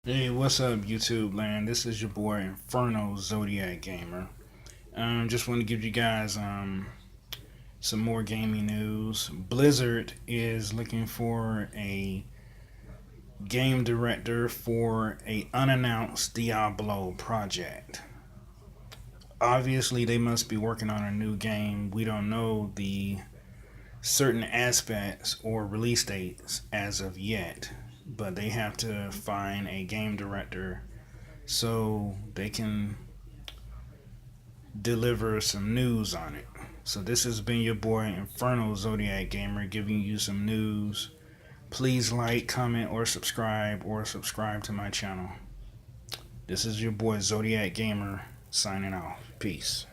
Hey, what's up, YouTube land? This is your boy Inferno Zodiac Gamer. Just want to give you guys some more gaming news. Blizzard is looking for a game director for a unannounced Diablo project. Obviously, they must be working on a new game. We don't know the certain aspects or release dates as of yet, but they have to find a game director so they can deliver some news on it. So this has been your boy Inferno Zodiac Gamer giving you some news. Please like, comment, or subscribe to my channel. This is your boy Zodiac Gamer signing off. Peace.